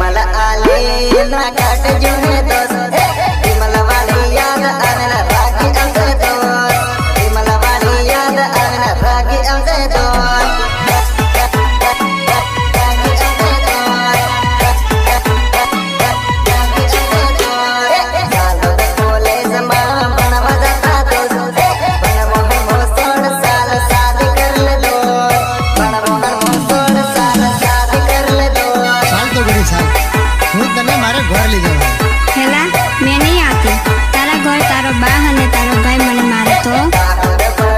विमल आले ना काट जुने दोस्त विमल वाली याद आना रागी हमसे दोस्त विमल वाली याद आना रागी हमसे दोस्त घर ले जाओ हेला मैं नहीं आती तारा घर तारो बा ने तारो भाई मने मारे तो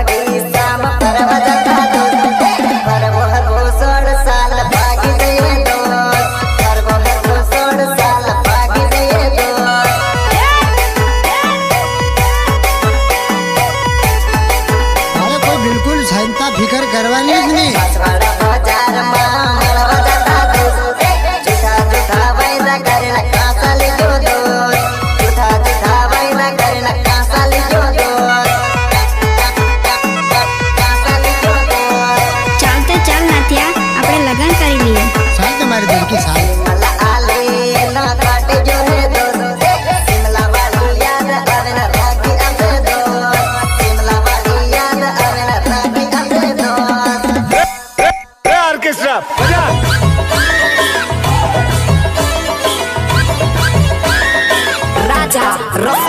कोई बिल्कुल चिंता फिकर करवानी ही नहीं। Raja Rock